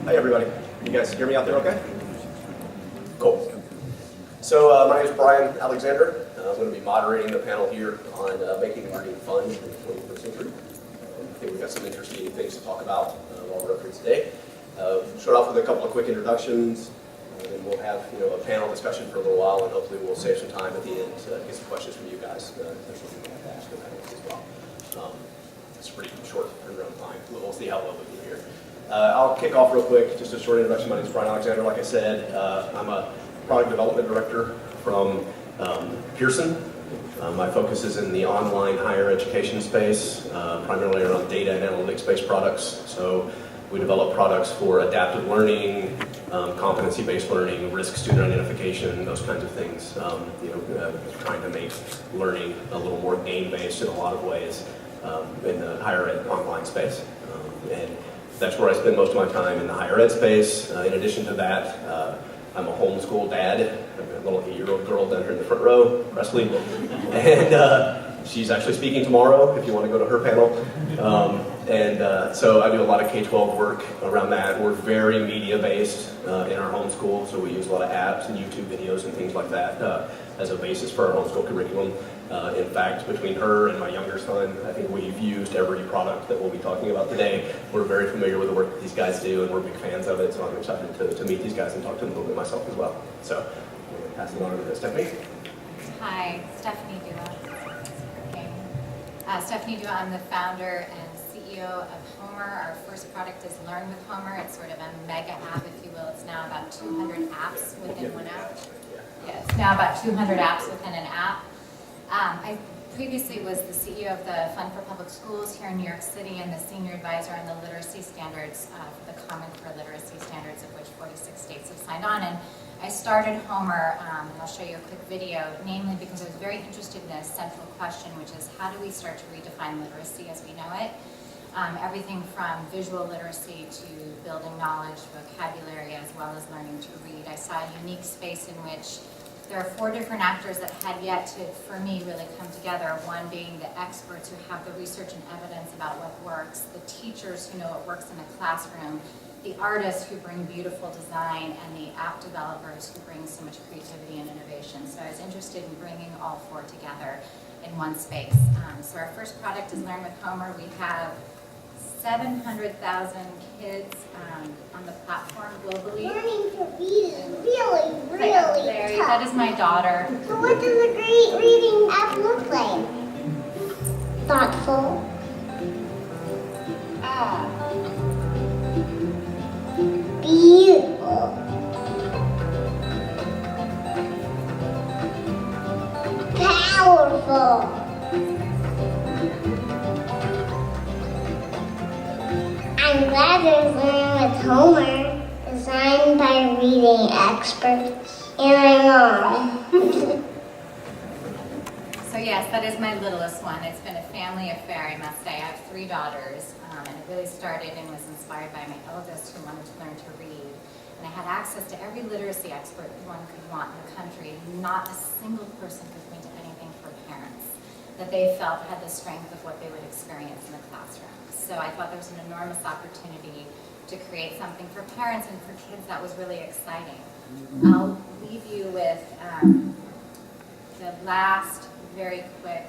Hi everybody. You guys hear me out there okay? Cool. So my name is Brian Alexander. I'm going to be moderating the panel here on making learning fun in the 21st century. I think we've got some interesting things to talk about while we're up here today. Start off with a couple of quick introductions, and then we'll have a panel discussion for a little while, and hopefully we'll save some time at the end to get some questions from you guys. There's something you have to ask the panelists as well. It's a pretty short turnaround time. We'll see how well we do here. I'll kick off real quick, just a short introduction. My name is Brian Alexander. Like I said, I'm a product development director from Pearson. My focus is in the online higher education space, primarily around data and analytics-based products. So we develop products for adaptive learning, competency-based learning, risk student identification, those kinds of things. Trying to make learning a little more game-based in a lot of ways in the higher ed online space. And that's where I spend most of my time, in the higher ed space. In addition to that, I'm a homeschool dad. I've got a little 8-year-old girl down here in the front row, Presley. And she's actually speaking tomorrow if you want to go to her panel. So I do a lot of K-12 work around that. We're very media-based in our homeschool, so we use a lot of apps and YouTube videos and things like that as a basis for our homeschool curriculum. In fact, between her and my younger son, I think we've used every product that we'll be talking about today. We're very familiar with the work that these guys do, and we're big fans of it, so I'm excited to meet these guys and talk to them a little bit myself as well. So I'm going to pass it on to Stephanie. Hi, Stephanie Dua. Stephanie Dua, I'm the founder and CEO of Homer. Our first product is Learn with Homer. It's sort of a mega app, if you will. It's now about 200 apps within one app. Yeah, it's now about 200 apps within an app. I previously was the CEO of the Fund for Public Schools here in New York City and the senior advisor on the literacy standards, the Common Core Literacy Standards, of which 46 states have signed on. And I started Homer, and I'll show you a quick video, namely because I was very interested in a central question, which is how do we start to redefine literacy as we know it? Everything from visual literacy to building knowledge, vocabulary, as well as learning to read. I saw a unique space in which there are 4 different actors that had yet to, for me, really come together. One being the experts who have the research and evidence about what works, the teachers who know what works in the classroom, the artists who bring beautiful design, and the app developers who bring so much creativity and innovation. So I was interested in bringing all 4 together in one space. So our first product is Learn with Homer. We have 700,000 kids on the platform globally. Learning to read is really tough. That is my daughter. So what does a great reading app look like? Thoughtful. Beautiful. Powerful. I'm glad there's Learn with Homer, designed by reading experts and my mom. So yes, that is my littlest one. It's been a family affair, I must say. I have 3 daughters, and it really started and was inspired by my eldest who wanted to learn to read. And I had access to every literacy expert one could want in the country. Not a single person could point to anything for parents that they felt had the strength of what they would experience in the classroom. So I thought there was an enormous opportunity to create something for parents and for kids that was really exciting. I'll leave you with the last very quick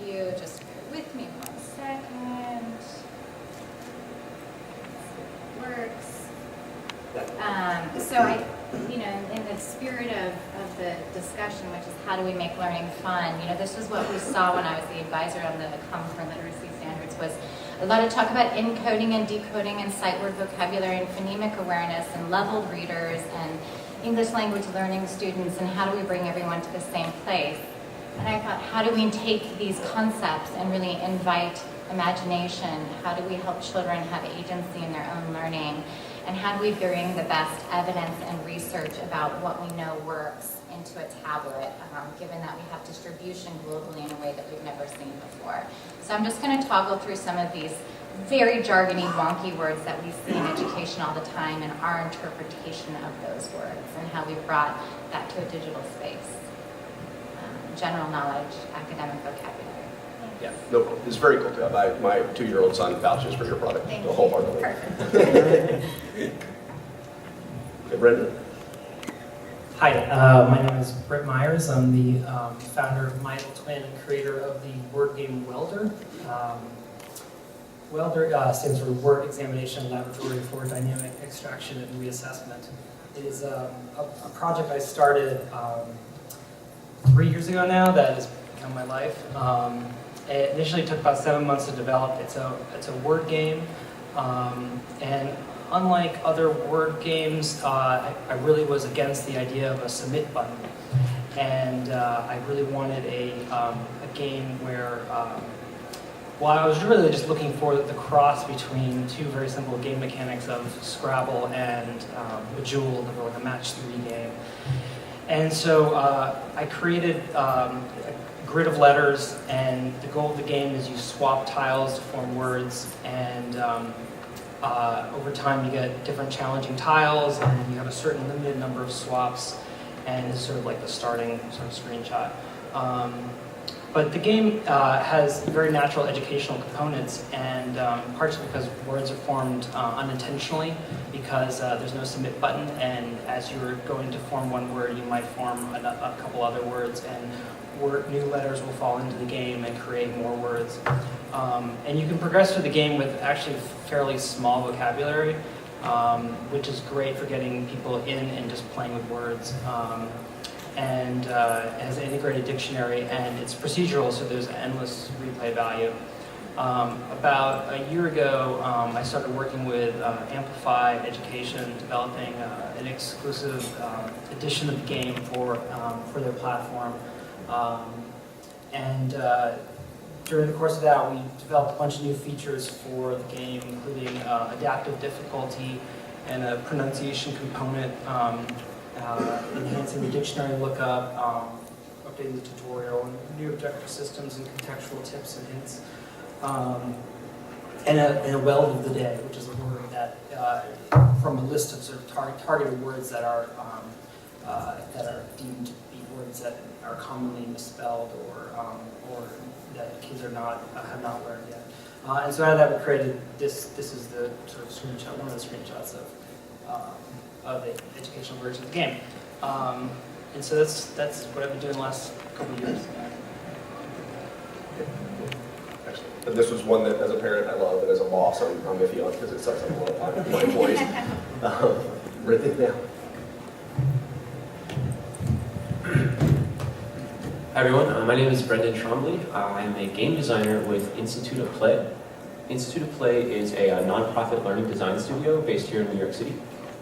view. Just bear with me 1 second. Works. So in the spirit of the discussion, which is how do we make learning fun, this is what we saw when I was the advisor on the Common Core Literacy Standards, was a lot of talk about encoding and decoding and sight word vocabulary and phonemic awareness and leveled readers and English language learning students, and how do we bring everyone to the same place. And I thought, how do we take these concepts and really invite imagination? How do we help children have agency in their own learning? And how do we bring the best evidence and research about what we know works into a tablet, given that we have distribution globally in a way that we've never seen before. So I'm just going to toggle through some of these very jargony, wonky words that we see in education all the time and our interpretation of those words and how we've brought that to a digital space. General knowledge, academic vocabulary. Yeah. No, it's very cool. My 2-year-old son vouches for your product Thank the you. wholeheartedly. Perfect. Okay, Brendon. Hi, my name is Britt Myers. I'm the founder of My Little Twin and creator of the word game Welder. Welder stands for Word Examination Laboratory for Dynamic Extraction and Reassessment. It is a project I started 3 years ago now that has become my life. It initially took about 7 months to develop. It's a word game, and unlike other word games, I really was against the idea of a submit button, and I really wanted a game where, well, I was really just looking for the cross between two very simple game mechanics of Scrabble and Bejeweled, or like a match 3 game. And so I created a grid of letters, and the goal of the game is you swap tiles to form words, and over time you get different challenging tiles, and you have a certain limited number of swaps, and it's sort of like the starting sort of screenshot. But the game has very natural educational components, and partially because words are formed unintentionally, because there's no submit button, and as you're going to form one word, you might form a couple other words, and new letters will fall into the game and create more words. And you can progress through the game with actually fairly small vocabulary, which is great for getting people in and just playing with words. And it has an integrated dictionary, and it's procedural, so there's endless replay value. About a year ago, I started working with Amplify Education, developing an exclusive edition of the game for their platform. During the course of that, we developed a bunch of new features for the game, including adaptive difficulty and a pronunciation component, enhancing the dictionary lookup, updating the tutorial, and new objective systems and contextual tips and hints, and a weld of the day, which is a word that, from a list of sort of targeted words that are deemed to be words that are commonly misspelled or that kids have not learned yet. And so out of that, we created this. This is the sort of screenshot, one of the screenshots of the educational version of the game. And so that's what I've been doing the last couple of years. Excellent. And this was one that, as a parent, I love, and as a boss, I'm with you on, because it sucks up a lot of time for my employees. Britt, now. Hi everyone, my name is Brendon Trombley. I'm a game designer with Institute of Play. Institute of Play is a nonprofit learning design studio based here in New York City.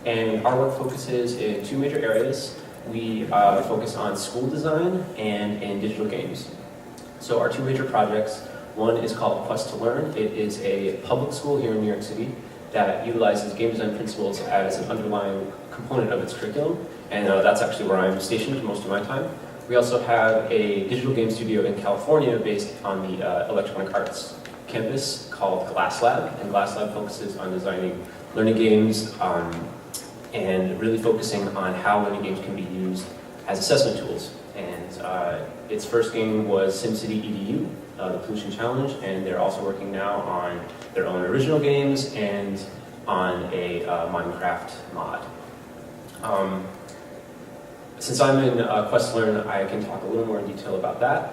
And our work focuses in 2 major areas. We focus on school design and in digital games. So our 2 major projects, one is called Quest to Learn. It is a public school here in New York City that utilizes game design principles as an underlying component of its curriculum. And that's actually where I'm stationed most of my time. We also have a digital game studio in California based on the Electronic Arts campus called Glass Lab. And Glass Lab focuses on designing learning games and really focusing on how learning games can be used as assessment tools. And its first game was SimCity EDU, the Pollution Challenge, and they're also working now on their own original games and on a Minecraft mod. Since I'm in Quest to Learn, I can talk a little more in detail about that.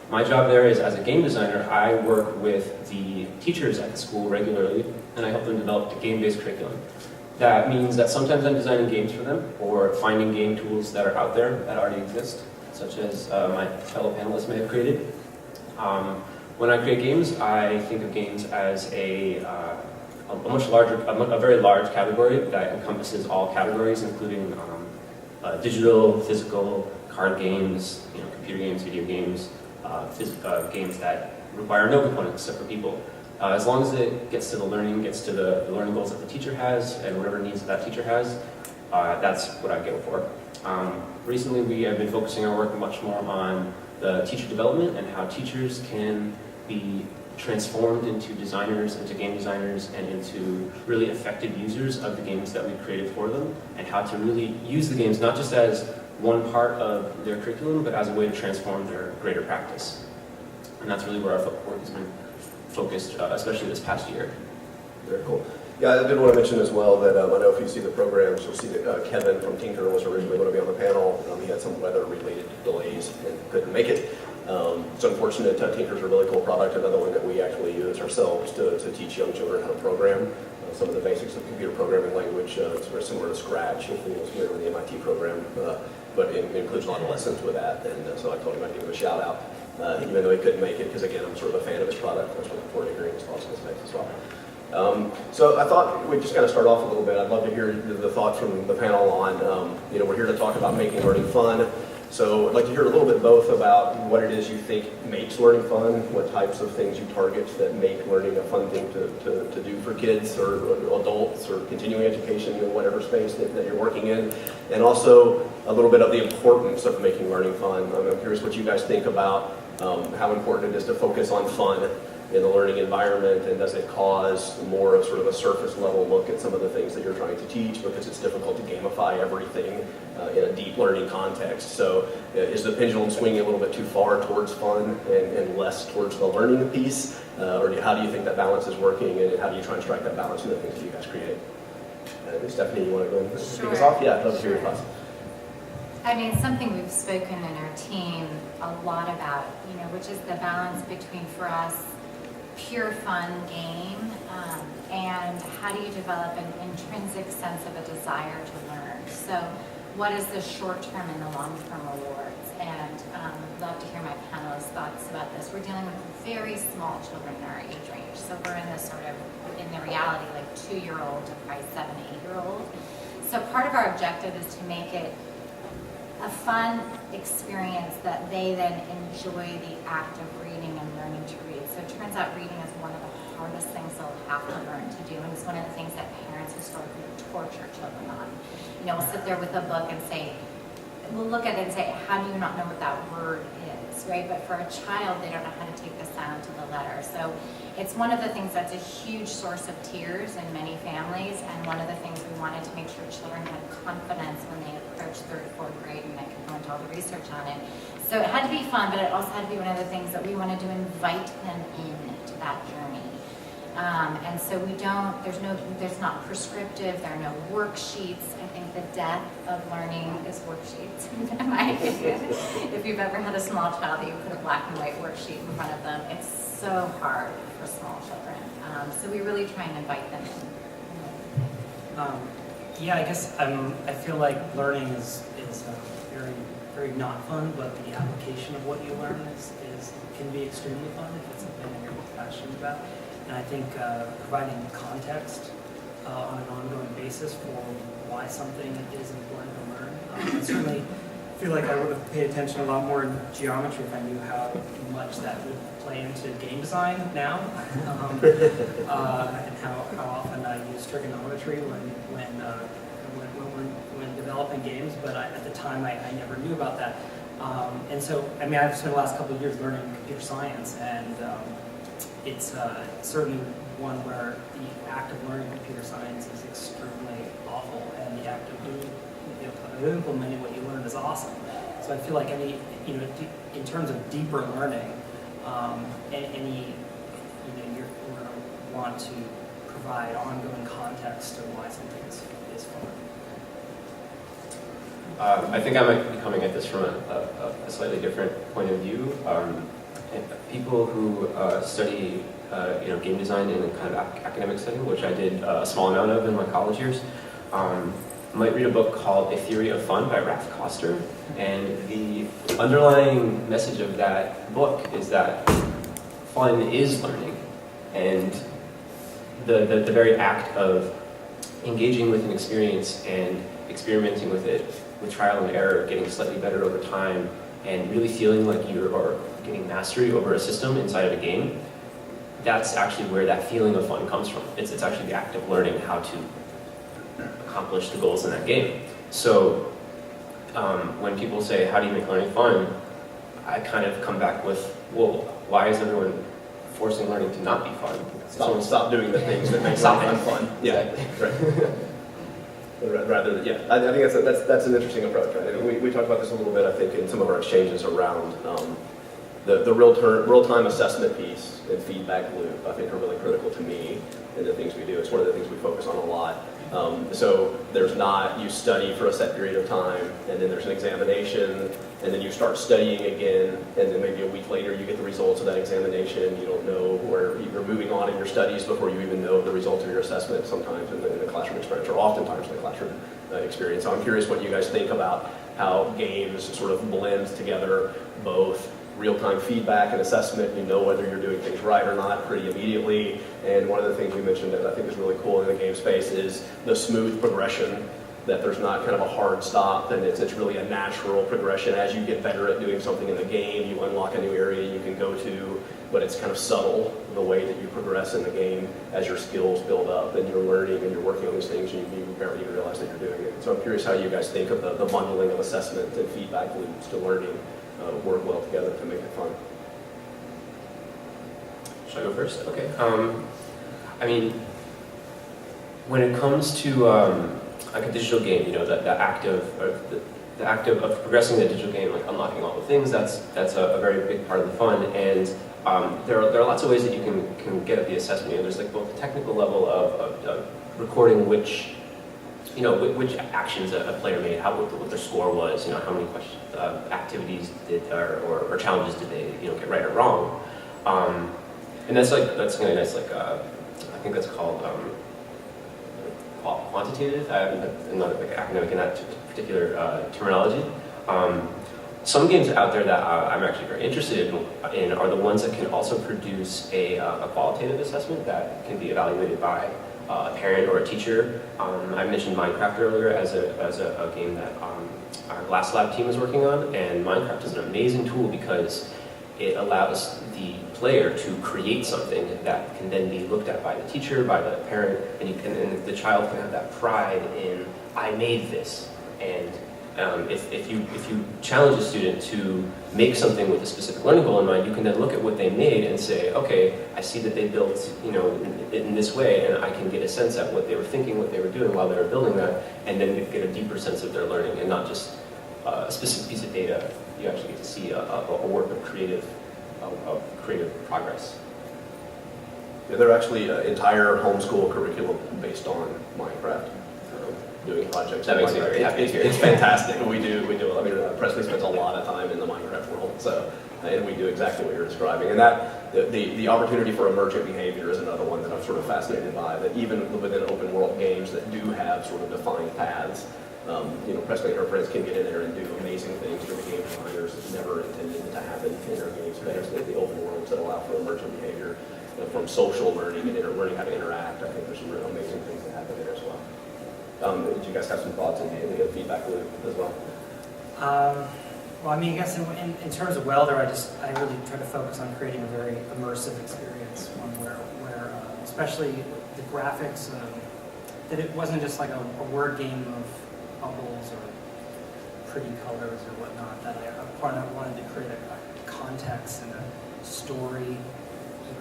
My job there is, as a game designer, I work with the teachers at the school regularly, and I help them develop a game-based curriculum. That means that sometimes I'm designing games for them, or finding game tools that are out there that already exist, such as my fellow panelists may have created. When I create games, I think of games as a much larger, a very large category that encompasses all categories, including digital, physical, card games, computer games, video games, games that require no components except for people. As long as it gets to the learning, gets to the learning goals that the teacher has, and whatever needs that teacher has, that's what I go for. Recently, we have been focusing our work much more on the teacher development and how teachers can be transformed into designers, into game designers, and into really effective users of the games that we've created for them, and how to really use the games not just as one part of their curriculum, but as a way to transform their greater practice. And that's really where our work has been focused, especially this past year. Very cool. Yeah, I did want to mention as well that I know if you see the programs, you'll see that Kevin from Tynker was originally going to be on the panel. He had some weather-related delays and couldn't make it. It's unfortunate. Tynker's a really cool product, another one that we actually use ourselves to teach young children how to program. Some of the basics of computer programming language, it's very similar to Scratch, if you know, familiar with the MIT program, but it includes a lot of lessons with that, and so I told him I'd give him a shout out, even though he couldn't make it, because again, I'm sort of a fan of his product. I was looking forward to hearing his thoughts on this next as well. So I thought we'd just kind of start off a little bit. I'd love to hear the thoughts from the panel on, we're here to talk about making learning fun. So I'd like to hear a little bit both about what it is you think makes learning fun, what types of things you target that make learning a fun thing to do for kids or adults or continuing education in whatever space that you're working in, and also a little bit of the importance of making learning fun. I'm curious what you guys think about how important it is to focus on fun in the learning environment, and does it cause more of sort of a surface level look at some of the things that you're trying to teach because it's difficult to gamify everything in a deep learning context. So is the pendulum swinging a little bit too far towards fun and less towards the learning piece? Or how do you think that balance is working, and how do you try and strike that balance in the things that you guys create? Stephanie, you want to go and kick us off? Yeah, I'd love to hear your thoughts. I mean, something we've spoken in our team a lot about, which is the balance between, for us, pure fun game, and how do you develop an intrinsic sense of a desire to learn? So what is the short-term and the long-term rewards? And I'd love to hear my panelists' thoughts about this. We're dealing with very small children in our age range. So we're in this sort of, in the reality, like 2-year-old to probably 7, 8-year-old. So part of our objective is to make it a fun experience that they then enjoy the act of reading and learning to read. So it turns out reading is one of the hardest things they'll have to learn to do, and it's one of the things that parents historically torture children on. We'll sit there with a book and say, we'll look at it and say, how do you not know what that word is, right? But for a child, they don't know how to take the sound to the letter. So it's one of the things that's a huge source of tears in many families, and one of the things we wanted to make sure children had confidence when they approached 3rd, 4th grade, and I could go into all the research on it. So it had to be fun, but it also had to be one of the things that we wanted to invite them into that journey. And so there's not prescriptive, there are no worksheets. I think the death of learning is worksheets, in my opinion. If you've ever had a small child that you put a black and white worksheet in front of them, it's so hard for small children. So we really try and invite them in. Yeah, I guess I feel like learning is very, very not fun, but the application of what you learn can be extremely fun if it's something that you're passionate about. And I think providing context on an ongoing basis for why something is important to learn. I certainly feel like I would have paid attention a lot more in geometry if I knew how much that would play into game design now, and how often I use trigonometry when developing games. But at the time, I never knew about that. And so, I mean, I've spent the last couple of years learning computer science, and it's certainly one where the act of learning computer science is extremely awful, and the act of implementing what you learn is awesome. So I feel like in terms of deeper learning, you're going to want to provide ongoing context to why something is fun. I think I might be coming at this from a slightly different point of view. People who study game design in a kind of academic setting, which I did a small amount of in my college years, might read a book called A Theory of Fun by Ralph Koster. And the underlying message of that book is that fun is learning. And the very act of engaging with an experience and experimenting with it with trial and error, getting slightly better over time, and really feeling like you are getting mastery over a system inside of a game, that's actually where that feeling of fun comes from. It's actually the act of learning how to accomplish the goals in that game. So when people say, how do you make learning fun? I kind of come back with, well, why is everyone forcing learning to not be fun? Stop doing the things that make learning fun. Yeah, right. Rather, yeah, I think that's an interesting approach. Right? We talked about this a little bit, I think, in some of our exchanges around the real-time assessment piece and feedback loop, I think, are really critical to me in the things we do. It's one of the things we focus on a lot. So there's not, you study for a set period of time, and then there's an examination, and then you start studying again, and then maybe a week later you get the results of that examination. You don't know where you're moving on in your studies before you even know the results of your assessment sometimes in the classroom experience, or oftentimes in the classroom experience. So I'm curious what you guys think about how games sort of blend together both real-time feedback and assessment. You know whether you're doing things right or not pretty immediately. And one of the things you mentioned that I think is really cool in the game space is the smooth progression, that there's not kind of a hard stop, and it's really a natural progression. As you get better at doing something in the game, you unlock a new area you can go to, but it's kind of subtle the way that you progress in the game as your skills build up and you're learning and you're working on these things and you barely even realize that you're doing it. So I'm curious how you guys think of the bundling of assessment and feedback loops to learning work well together to make it fun. Should I go first? Okay. I mean, when it comes to like a digital game, you know, the act of progressing the digital game, like unlocking all the things, that's a very big part of the fun. And there are lots of ways that you can get at the assessment. You know, there's like both the technical level of recording which actions a player made, what their score was, you know, how many questions, activities did or challenges did they, you know, get right or wrong. And that's really nice. Like I think that's called quantitative. I'm not like academic in that particular terminology. Some games out there that I'm actually very interested in are the ones that can also produce a qualitative assessment that can be evaluated by a parent or a teacher. I mentioned Minecraft earlier as a game that our Glass Lab team is working on, and Minecraft is an amazing tool because it allows the player to create something that can then be looked at by the teacher, by the parent, and the child can have that pride in, I made this. And if you challenge a student to make something with a specific learning goal in mind, you can then look at what they made and say, okay, I see that they built, you know, in this way, and I can get a sense at what they were thinking, what they were doing while they were building that, and then get a deeper sense of their learning, and not just a specific piece of data. You actually get to see a work of creative progress. Yeah, they're actually entire homeschool curriculum based on Minecraft. Doing projects. That makes me very happy. It's fantastic. We do. I mean, Presley spends a lot of time in the Minecraft world, so and we do exactly what you're describing. And that the opportunity for emergent behavior is another one that I'm sort of fascinated by. That even within open world games that do have sort of defined paths, you know, Presley and her friends can get in there and do amazing things that the game designers never intended to happen in their games. There's the open worlds that allow for emergent behavior, you know, from social learning and learning how to interact. I think there's some real amazing things that happen there as well. Did you guys have some thoughts in the feedback loop as well? Well, I mean, I guess in terms of Welder, I really try to focus on creating a very immersive experience, one where especially the graphics, that it wasn't just like a word game of bubbles or pretty colors or whatnot, that I wanted to create a context and a story,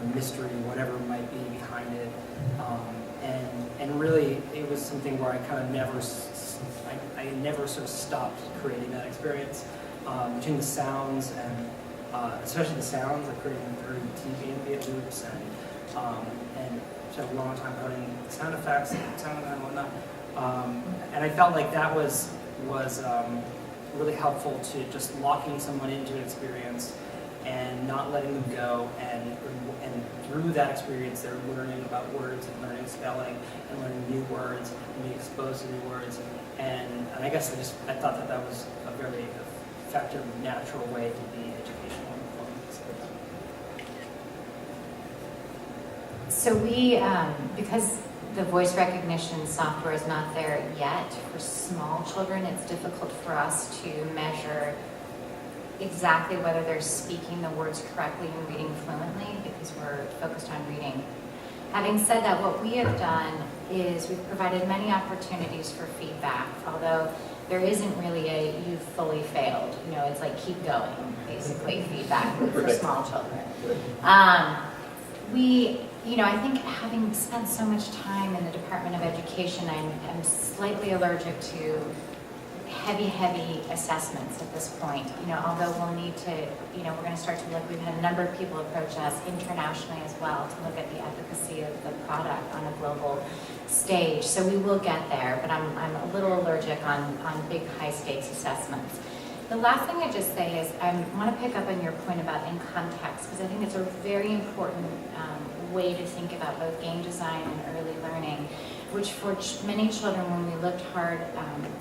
a mystery, whatever might be behind it. And really, it was something where I kind of never sort of stopped creating that experience. Between the sounds and especially the sounds, like creating very deep ambient loops and spent a long time coding sound effects and sound and whatnot. And I felt like that was really helpful to just locking someone into an experience and not letting them go, and through that experience they're learning about words and learning spelling and learning new words and being exposed to new words, and I guess I thought that was a very effective, natural way to be educational. So we, because the voice recognition software is not there yet for small children, it's difficult for us to measure exactly whether they're speaking the words correctly and reading fluently, because we're focused on reading. Having said that, what we have done is we've provided many opportunities for feedback, although there isn't really a "you fully failed." You know, it's like keep going, basically, feedback for small children. I think having spent so much time in the Department of Education, I'm slightly allergic to heavy assessments at this point. Although we'll need to, we're going to start to look, we've had a number of people approach us internationally as well to look at the efficacy of the product on a global stage. So we will get there, but I'm a little allergic on big high stakes assessments. The last thing I just say is I want to pick up on your point about in context, because I think it's a very important way to think about both game design and early learning, which for many children, when we looked hard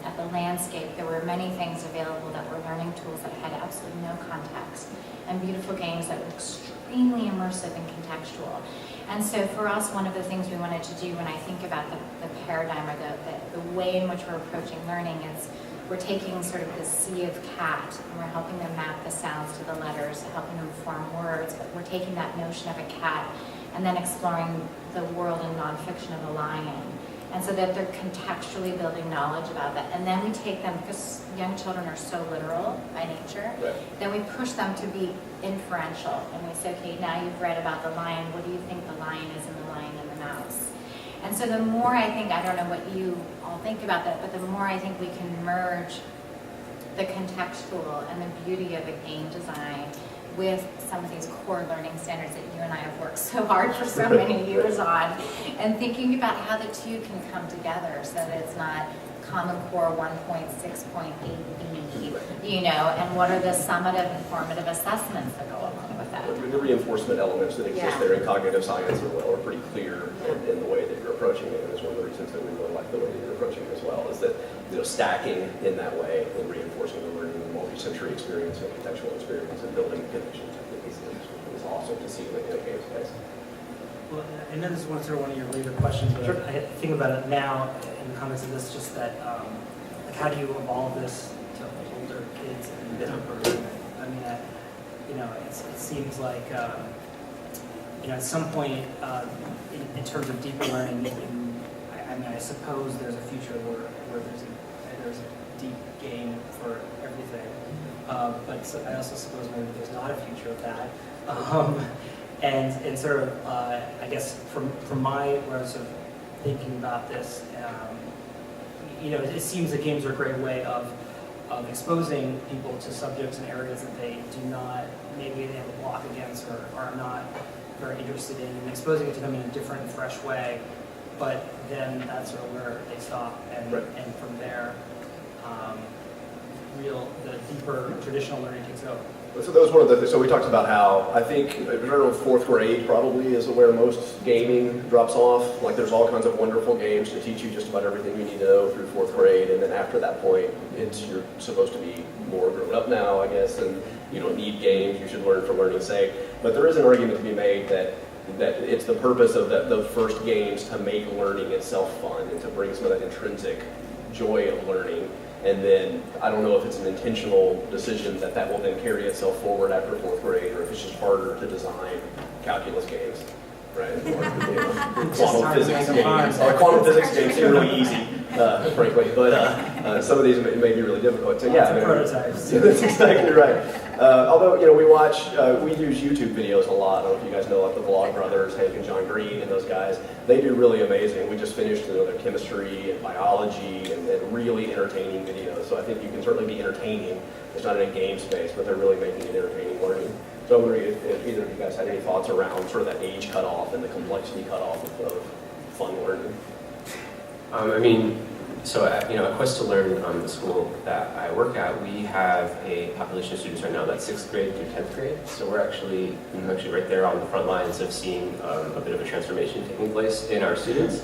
at the landscape, there were many things available that were learning tools that had absolutely no context, and beautiful games that were extremely immersive and contextual. And so for us, one of the things we wanted to do when I think about the paradigm or the way in which we're approaching learning is we're taking sort of the sea of cat and we're helping them map the sounds to the letters, helping them form words, but we're taking that notion of a cat and then exploring the world in nonfiction of a lion. And so that they're contextually building knowledge about that. And then we take them, because young children are so literal by nature, Right. then we push them to be inferential. And we say, okay, now you've read about the lion, what do you think the lion is and the lion and the mouse? And so the more I think, I don't know what you all think about that, but the more I think we can merge the contextual and the beauty of a game design with some of these core learning standards that you and I have worked so hard for so many years on, and thinking about how the two can come together so that it's not Common Core 1.6.8b, and what are the summative and formative assessments that go along with that? The reinforcement elements that exist there in cognitive science are pretty clear in the way that you're approaching it, and it's one of the reasons that we really like the way that you're approaching it as well, is that stacking in that way and reinforcing the learning, multi-sensory experience and contextual experience and building connections, I think is awesome to see in a game space. Well, I know this is one of your later questions, but Sure. I think about it now in the context of this, just that, like, how do you evolve this to older kids and deeper learning? I mean, it seems like, at some point, in terms of deeper learning, I suppose there's a future where there's a deep game for everything, but so I also suppose maybe there's not a future of that. And sort of, I guess from my where I was sort of thinking about this, it seems that games are a great way of exposing people to subjects and areas that they do not, maybe they have a block against or are not very interested in, and exposing it to them in a different, fresh way. But then that's sort of where they stop, and Right. and from there, the deeper traditional learning takes over. So that was one of the. So we talked about how I think fourth grade probably is where most gaming drops off. Like there's all kinds of wonderful games to teach you just about everything you need to know through fourth grade, and then after that point, you're supposed to be more grown up now, I guess, and you don't need games. You should learn for learning's sake. But there is an argument to be made that it's the purpose of those first games to make learning itself fun and to bring some of that intrinsic joy of learning. And then I don't know if it's an intentional decision that will then carry itself forward after fourth grade, or if it's just harder to design calculus games, right? Or, quantum physics games. Quantum physics games seem really easy, frankly, but some of these may be really difficult. So yeah, prototypes. That's exactly right. Although we we use YouTube videos a lot. I don't know if you guys know, like the Vlog Brothers, Hank and John Green, and those guys. They do really amazing. We just finished their chemistry and biology and really entertaining videos. So I think you can certainly be entertaining. It's not in a game space, but they're really making it entertaining learning. So I'm wondering if either of you guys had any thoughts around sort of that age cutoff and the complexity cutoff of fun learning. At Quest to Learn, the school that I work at, we have a population of students right now that's 6th grade through 10th grade. So we're actually right there on the front lines of seeing a bit of a transformation taking place in our students.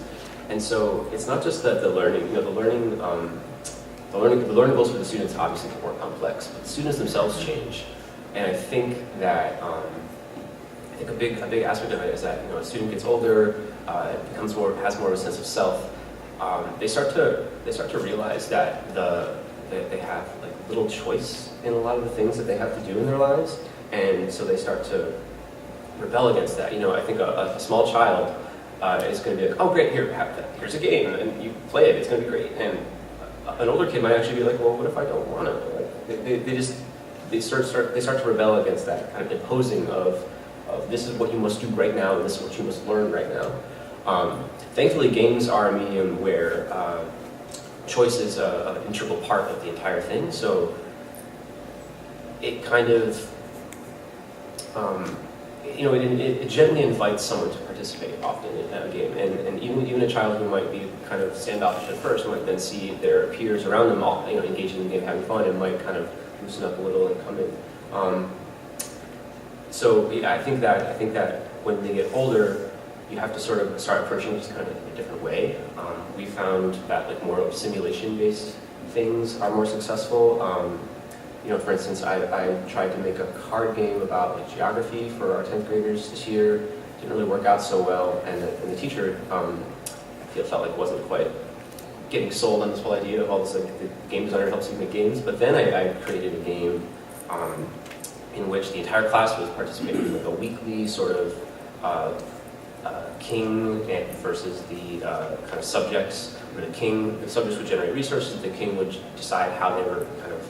And so it's not just that the learning goals for the students obviously get more complex, but the students themselves change. And I think that a big aspect of it is that a student gets older, has more of a sense of self. They start to realize that they have like little choice in a lot of the things that they have to do in their lives, and so they start to rebel against that. I think a small child is going to be like, oh great, here's a game, and you play it, it's going to be great. And an older kid might actually be like, well, what if I don't want to? Like, they start to rebel against that kind of imposing of this is what you must do right now, and this is what you must learn right now. Thankfully, games are a medium where choice is an integral part of the entire thing. So it kind of, it gently invites someone to participate often in a game. And even a child who might be kind of standoffish at first might then see their peers around them all, engaging in the game, having fun, and might kind of loosen up a little and come in. So yeah, I think that when they get older, you have to sort of start approaching this kind of a different way. We found that like more simulation-based things are more successful. For instance, I tried to make a card game about like geography for our 10th graders this year. Didn't really work out so well, and the teacher felt like wasn't quite getting sold on this whole idea of all this, like the game designer helps you make games. But then I created a game in which the entire class was participating in like a weekly sort of king versus the kind of subjects. Where the subjects would generate resources, the king would decide how they were kind of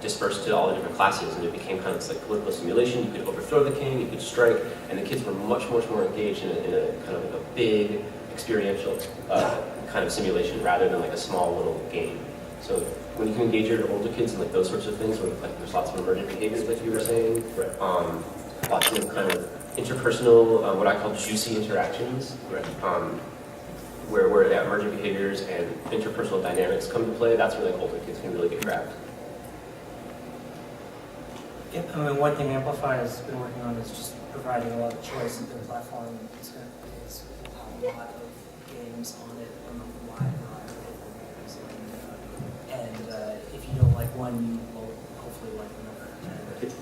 dispersed to all the different classes, and it became kind of this like political simulation. You could overthrow the king, you could strike, and the kids were much more engaged in a kind of like a big experiential kind of simulation rather than like a small little game. So when you can engage your older kids in like those sorts of things, where like there's lots of emergent behaviors, like you were saying, lots of kind of interpersonal, what I call juicy interactions, where that emergent behaviors and interpersonal dynamics come to play. That's where like older kids can really get grabbed. Yep, one thing Amplify has been working on is just providing a lot of choice in their platform. It's going to have a lot of games on it from a wide variety of different games. And if you don't like one, you will hopefully like another.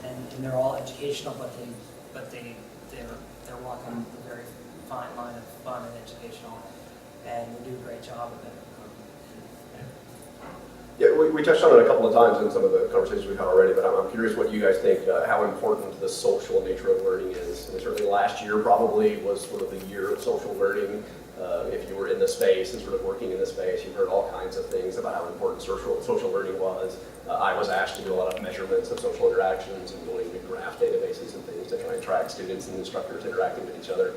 And they're all educational, but they're walking the very fine line of fun and educational, and they do a great job of it. Yeah, we touched on it a couple of times in some of the conversations we've had already, but I'm curious what you guys think, how important the social nature of learning is. And certainly last year probably was sort of the year of social learning. If you were in the space and sort of working in the space, you've heard all kinds of things about how important social learning was. I was asked to do a lot of measurements of social interactions and building big graph databases and things to try and track students and instructors interacting with each other.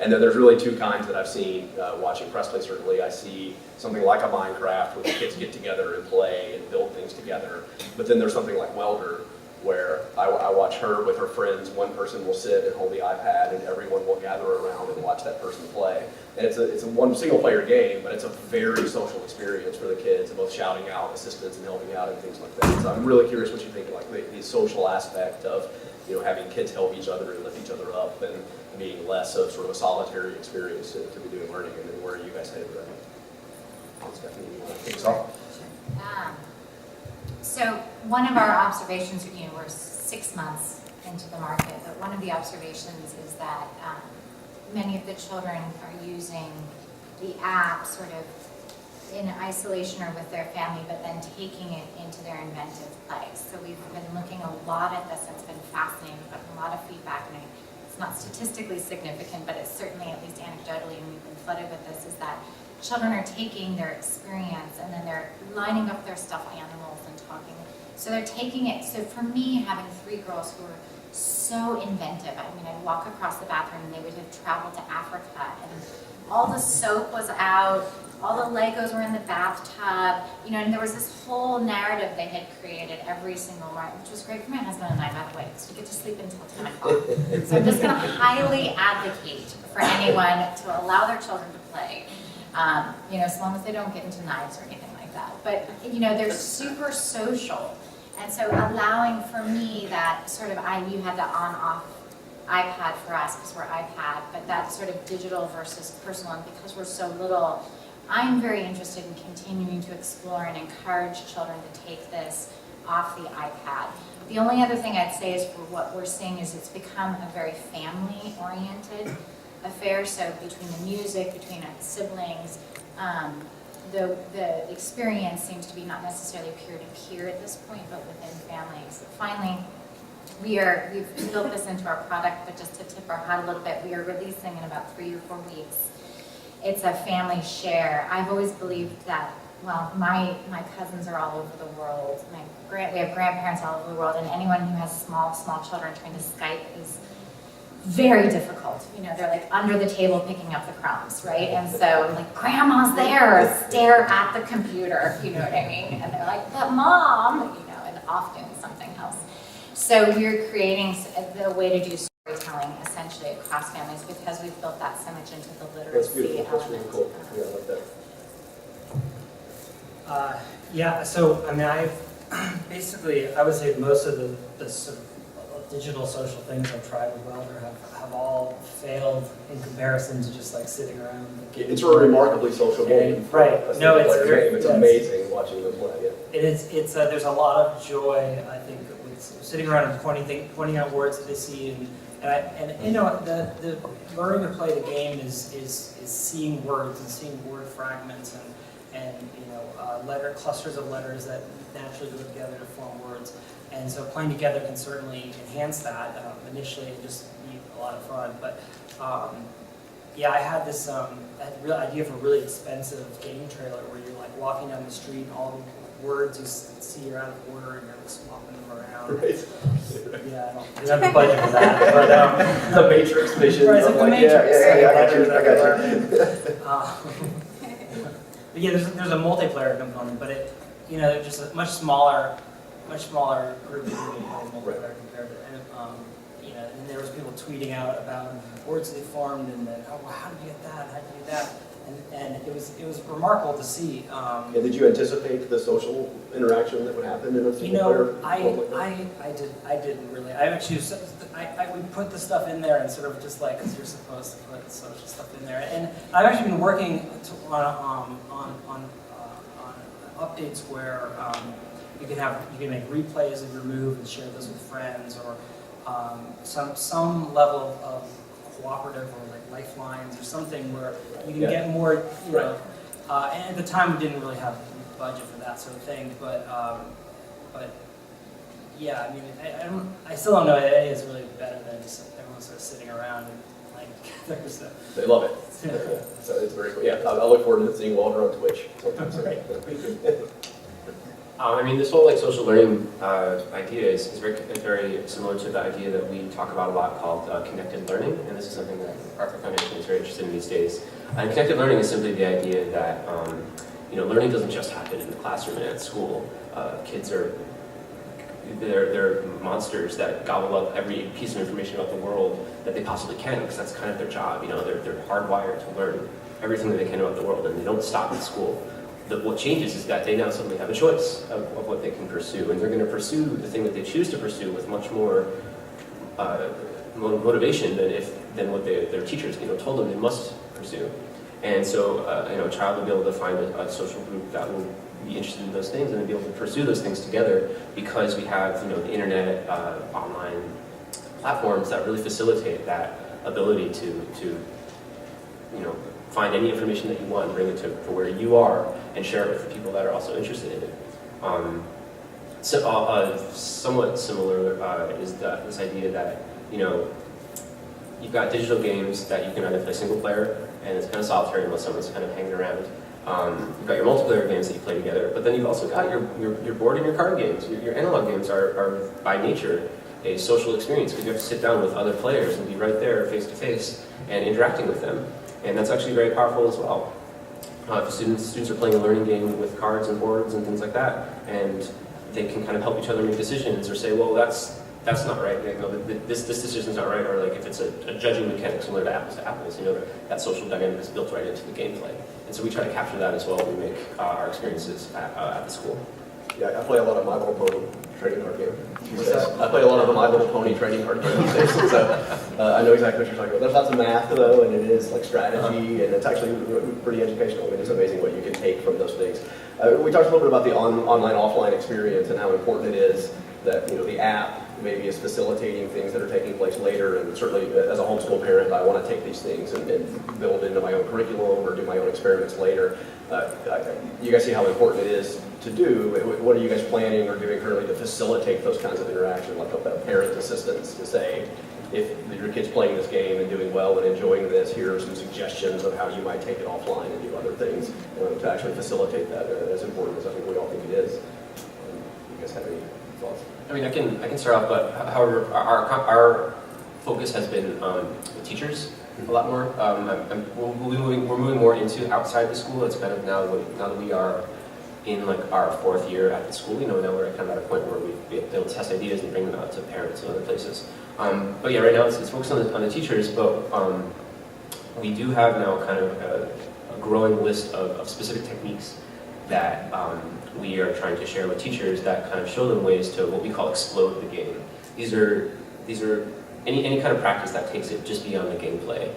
And then there's really two kinds that I've seen watching Presley. Certainly I see something like a Minecraft where the kids get together and play and build things together. But then there's something like Welder, where I watch her with her friends. One person will sit and hold the iPad, and everyone will gather around and watch that person play. And it's a one single player game, but it's a very social experience for the kids, and both shouting out assistance and helping out and things like that. So I'm really curious what you think, like the social aspect of having kids help each other and lift each other up, and being less of sort of a solitary experience to be doing learning. And then where are you guys headed with that? Stephanie, you want to kick us off? So one of our observations, we're 6 months into the market, but one of the observations is that many of the children are using the app sort of in isolation or with their family, but then taking it into their inventive place. So we've been looking a lot at this, and it's been fascinating. We've gotten a lot of feedback, and it's not statistically significant, but it's certainly, at least anecdotally, and we've been flooded with this, is that children are taking their experience and then they're lining up their stuffed animals and talking. So they're taking it. So for me, having 3 girls who are so inventive, I'd walk across the bathroom and they would have traveled to Africa, and all the soap was out, all the Legos were in the bathtub, and there was this whole narrative they had created every single morning, which was great for my husband and I, by the way, because we get to sleep until 10 o'clock. So I'm just going to highly advocate for anyone to allow their children to play. As long as they don't get into knives or anything like that. But, they're super social. And so allowing for me that sort of, you had the on-off iPad for us because we're iPad, but that sort of digital versus personal, and because we're so little, I'm very interested in continuing to explore and encourage children to take this off the iPad. The only other thing I'd say is for what we're seeing is it's become a very family-oriented affair. So between the music, between our siblings, the experience seems to be not necessarily peer-to-peer at this point, but within families. Finally, we've built this into our product, but just to tip our hat a little bit, we are releasing in about 3 or 4 weeks. It's a family share. I've always believed that, my cousins are all over the world. We have grandparents all over the world, and anyone who has small children trying to Skype is very difficult. You know, they're like under the table picking up the crumbs, right? And so I'm like, grandma's there, stare at the computer, you know what I mean? And they're like, but mom, you know, and often something else. So we're creating the way to do storytelling essentially across families because we've built that so much into the That's literacy beautiful. That's really element. cool. Yeah, I like that. Yeah, so I mean, basically, I would say most of the sort of digital social things I've tried with Welder have all failed in comparison to just like sitting around. It's a remarkably social game. Right. No, it's very. very. It's amazing watching them play. Yeah. It is. It's. There's a lot of joy, I think, with sitting around and pointing out words that they see, and you know, the learning to play the game is seeing words and seeing word fragments and you know, clusters of letters that naturally go together to form words. And so playing together can certainly enhance that. Initially, it just be a lot of fun. But yeah, I had this real idea for a really expensive game trailer where you're like walking down the street and all the words you see are out of order and you're like swapping them around. Right. Yeah, I don't have the budget for that. But The Matrix vision. right, it's like the Matrix. Yeah, I got you. But yeah, there's a multiplayer component, but it, you know, just a much smaller group of people playing multiplayer compared to, you know, and there was people tweeting out about words they formed and then, oh, well, how did you get that? How did you do that? And it was remarkable to see. Yeah, did you anticipate the social interaction that would happen in a single You know, player? I didn't really. I actually, I would put the stuff in there and sort of just like, because you're supposed to put social stuff in there. And I've actually been working on updates where you can make replays of your move and share those with friends, or some level of cooperative or like lifelines or something where you can get more, you know. And at the time, we didn't really have budget for that sort of thing, but yeah, I mean, I still don't know. It is really better than just everyone sort of sitting around and playing together. So. They love it. So it's very cool. Yeah, I look forward to seeing Walter on Twitch. Right. I mean, this whole like social learning idea is very similar to the idea that we talk about a lot called connected learning, and this is something that Arthur Foundation is very interested in these days. And connected learning is simply the idea that you know, learning doesn't just happen in the classroom and at school. Kids they're monsters that gobble up every piece of information about the world that they possibly can, because that's kind of their job. You know, they're hardwired to learn everything that they can about the world, and they don't stop at school. What changes is that they now suddenly have a choice of what they can pursue, and they're going to pursue the thing that they choose to pursue with much more motivation than what their teachers, you know, told them they must pursue. And so, you know, a child will be able to find a social group that will be interested in those things and then be able to pursue those things together, because we have, you know, the internet, online platforms that really facilitate that ability to you know, find any information that you want and bring it to where you are and share it with the people that are also interested in it. Somewhat similar is this idea that, you know, you've got digital games that you can either play single player, and it's kind of solitary unless someone's kind of hanging around. You've got your multiplayer games that you play together, but then you've also got your board and your card games. Your analog games are by nature a social experience, because you have to sit down with other players and be right there face to face and interacting with them. And that's actually very powerful as well. If students are playing a learning game with cards and boards and things like that, and they can kind of help each other make decisions or say, well, that's not right. You know, this decision's not right. Or like if it's a judging mechanic similar to apples, you know, that social dynamic is built right into the gameplay. And so we try to capture that as well when we make our experiences at the school. Yeah, I play a lot of My Little Pony trading card game. What's that? I play a lot of the My Little Pony trading card game these days, so I know exactly what you're talking about. There's lots of math though, and it is like strategy, and it's actually pretty educational. I mean, it's amazing what you can take from those things. We talked a little bit about the online-offline experience and how important it is that, you know, the app maybe is facilitating things that are taking place later, and certainly as a homeschool parent, I want to take these things and build into my own curriculum or do my own experiments later. You guys see how important it is to do. What are you guys planning or doing currently to facilitate those kinds of interactions, like a parent assistance to say, if your kid's playing this game and doing well and enjoying this, here are some suggestions of how you might take it offline and do other things to actually facilitate that, as important as I think we all think it is. You guys have any thoughts? I mean, I can start off, but however, our focus has been with teachers a lot more. We're moving more into outside the school. It's kind of now that we are in like our 4th year at the school, now we're kind of at a point where we able to test ideas and bring them out to parents and other places. But yeah, right now it's focused on the teachers, but we do have now kind of a growing list of specific techniques that we are trying to share with teachers that kind of show them ways to what we call explode the game. These are any kind of practice that takes it just beyond the gameplay.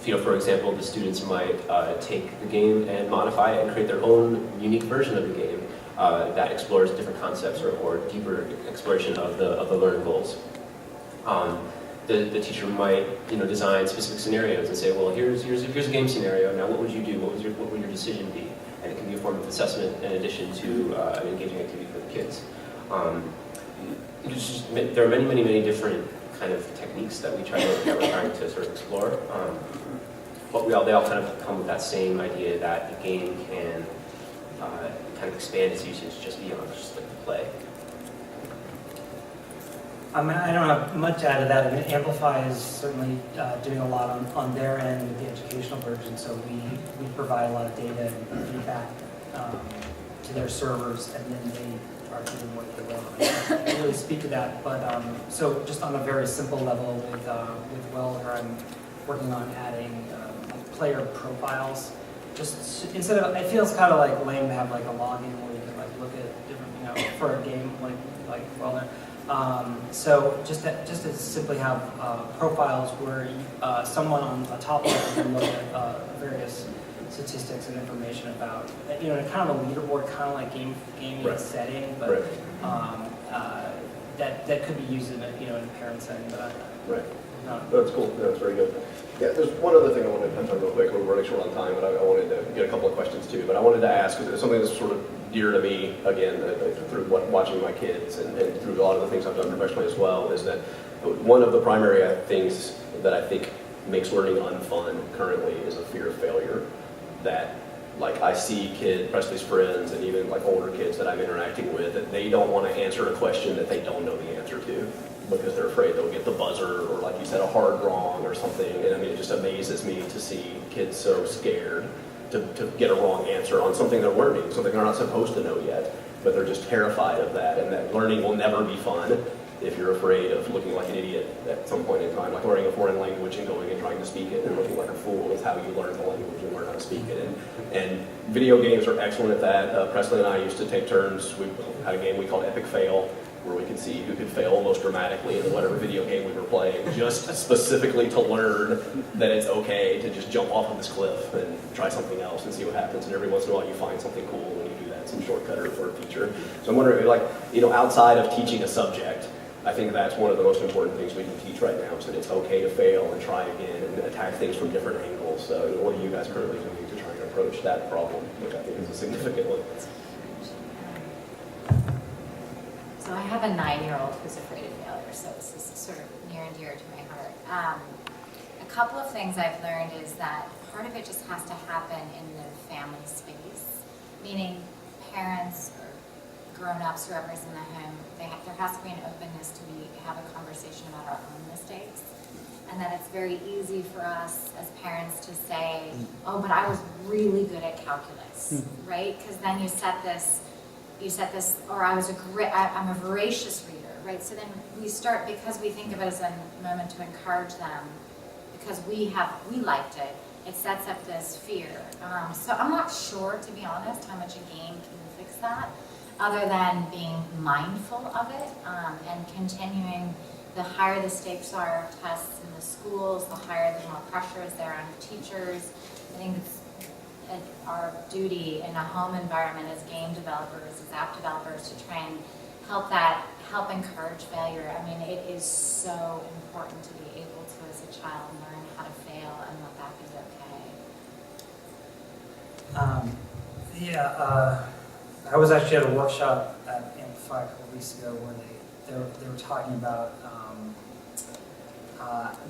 For example, the students might take the game and modify it and create their own unique version of the game that explores different concepts or deeper exploration of the learning goals. The teacher might design specific scenarios and say, well, here's a game scenario. Now, what would you do? What would your decision be? And it can be a form of assessment in addition to an engaging activity for the kids. There are many different kind of techniques that we're trying to sort of explore. But they all kind of come with that same idea that the game can kind of expand its usage just beyond just like the play. I don't have much to add to that. I mean, Amplify is certainly doing a lot on their end with the educational version, so we provide a lot of data and feedback to their servers, and then they are doing what they will. I can't really speak to that, but so just on a very simple level with Welder, I'm working on adding player profiles. Just instead of, it feels kind of like lame to have like a login where you can like look at different, for a game like Welder. So just to simply have profiles where someone on a top level can look at various statistics and information about, kind of a leaderboard, kind of like gaming right. setting, but right. That could be used in a parent setting. But right. That's cool. That's very good. Yeah, there's one other thing I wanted to touch on real quick. We're running short on time, but I wanted to get a couple of questions too. But I wanted to ask, because it's something that's sort of dear to me, again, through watching my kids and through a lot of the things I've done professionally as well, is that one of the primary things that I think makes learning unfun currently is a fear of failure. That, like, I see Presley's friends and even like older kids that I'm interacting with, that they don't want to answer a question that they don't know the answer to, because they're afraid they'll get the buzzer or, like you said, a hard wrong or something. And I mean, it just amazes me to see kids so scared to get a wrong answer on something they're learning, something they're not supposed to know yet, but they're just terrified of that, and that learning will never be fun if you're afraid of looking like an idiot at some point in time, like learning a foreign language and going and trying to speak it and looking like a fool is how you learn the language and learn how to speak it. And video games are excellent at that. Presley and I used to take turns. We had a game we called Epic Fail, where we could see who could fail most dramatically in whatever video game we were playing, just specifically to learn that it's okay to just jump off of this cliff and try something else and see what happens. And every once in a while you find something cool when you do that, some shortcut or a feature. So I'm wondering, like, outside of teaching a subject, I think that's one of the most important things we can teach right now, is that it's okay to fail and try again and attack things from different angles. So what are you guys currently doing to try and approach that problem, which I think is a significant one? So I have a 9-year-old who's afraid of failure, so this is sort of near and dear to my heart. A couple of things I've learned is that part of it just has to happen in the family space, meaning parents or grown-ups, whoever's in the home, there has to be an openness to have a conversation about our own mistakes, and that it's very easy for us as parents to say, oh, but I was really good at calculus, right? Because then you set this, or I'm a voracious reader, right? So then we start, because we think of it as a moment to encourage them, because we liked it, it sets up this fear. So I'm not sure, to be honest, how much a game can fix that, other than being mindful of it and continuing. The higher the stakes are of tests in the schools, the more pressure is there on teachers. I think it's our duty in a home environment as game developers, as app developers, to try and help encourage failure. I mean, it is so important to be able to, as a child, learn how to fail and that that is okay. I was actually at a workshop at Amplify a couple weeks ago where they were talking about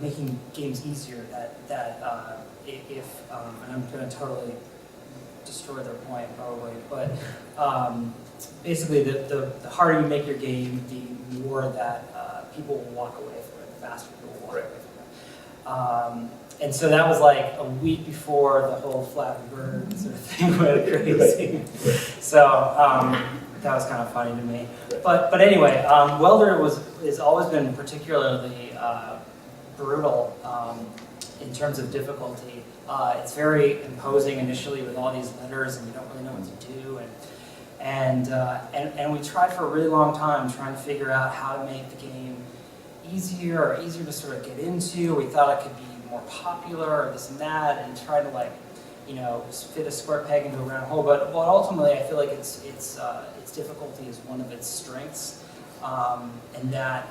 making games easier. That if and I'm going to totally destroy their point probably, but basically the harder you make your game, the more that people will walk away from it, the faster people will walk Right. away from it. And so that was like a week before the whole Flappy Bird sort of thing went crazy. So that was kind of funny to me. But anyway, Welder has always been particularly brutal in terms of difficulty. It's very imposing initially with all these letters, and you don't really know what to do. And we tried for a really long time trying to figure out how to make the game easier to sort of get into. We thought it could be more popular or this and that, and try to like, you know, fit a square peg into a round hole. But ultimately, I feel like its difficulty is one of its strengths, and that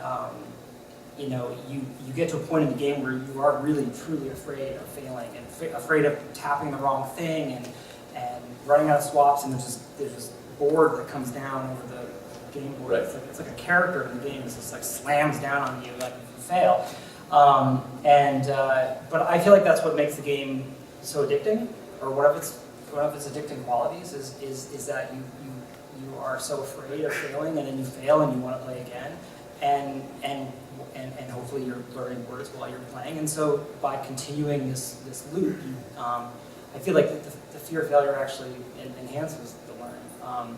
you know, you get to a point in the game where you are really truly afraid of failing and afraid of tapping the wrong thing and running out of swaps, and there's this board that comes down over the game board. Right. It's like a character in the game. It's just like slams down on you like if you fail. But I feel like that's what makes the game so addicting, or one of its addicting qualities is that you are so afraid of failing, and then you fail and you want to play again, and hopefully you're learning words while you're playing. And so by continuing this loop, I feel like the fear of failure actually enhances the learning.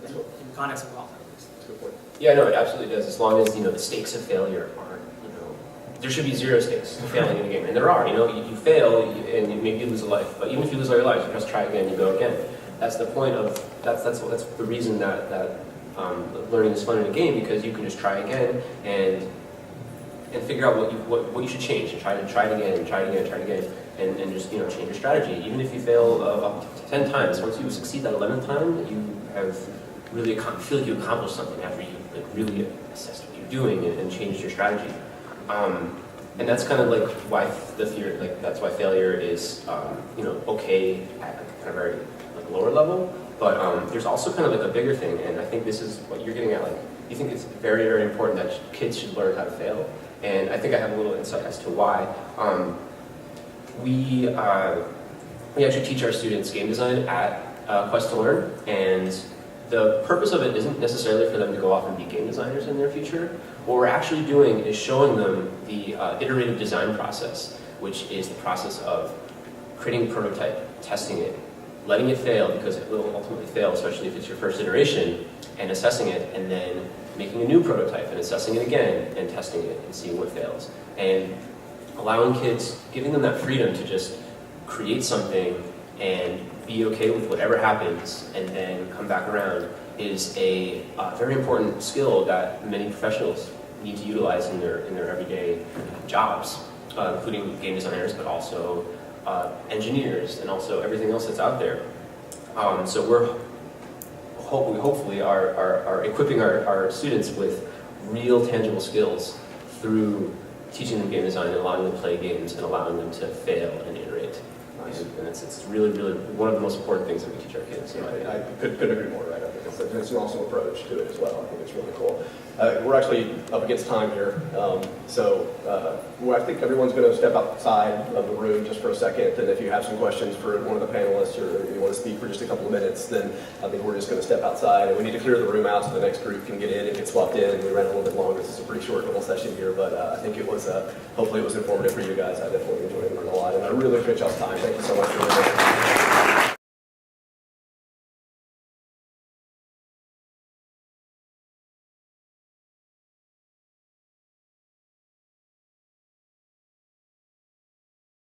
In the context of welfare. That's a good point. Yeah, no, it absolutely does. As long as, you know, the stakes of failure aren't, you know, there should be zero stakes of failing in a game, and there are. You know, you fail and maybe you lose a life, but even if you lose all your lives, you just try again, you go again. That's the point of that's the reason that learning is fun in a game, because you can just try again and figure out what you should change, and try it again and try it again, and just, you know, change your strategy. Even if you fail up to 10 times, once you succeed that 11th time, you have really feel like you accomplished something after you like really assessed what you're doing and changed your strategy. And that's kind of like why the fear, like that's why failure is you know, okay at like kind of very like lower level. But there's also kind of like a bigger thing, and I think this is what you're getting at. Like, you think it's very, very important that kids should learn how to fail, and I think I have a little insight as to why. We actually teach our students game design at Quest to Learn, and the purpose of it isn't necessarily for them to go off and be game designers in their future. What we're actually doing is showing them the iterative design process, which is the process of creating a prototype, testing it, letting it fail, because it will ultimately fail, especially if it's your first iteration, and assessing it, and then making a new prototype and assessing it again and testing it and seeing what fails. And allowing kids, giving them that freedom to just create something and be okay with whatever happens and then come back around is a very important skill that many professionals need to utilize in their everyday jobs, including game designers, but also engineers and also everything else that's out there. So we're hopefully are equipping our students with real tangible skills through teaching them game design and allowing them to play games and allowing them to fail and iterate. And it's really, really one of the most important things that we teach our kids. So I couldn't agree more, right? I think it's an awesome approach to it as well. I think it's really cool. We're actually up against time here, so I think everyone's going to step outside of the room just for a second, and if you have some questions for one of the panelists or you want to speak for just a couple of minutes, then I think we're just going to step outside, and we need to clear the room out so the next group can get in and get swapped in. We ran a little bit longer. This is a pretty short little session here, but I think it was hopefully it was informative for you guys. I definitely enjoyed it, learned a lot, and I really appreciate y'all's time. Thank you so much for being here.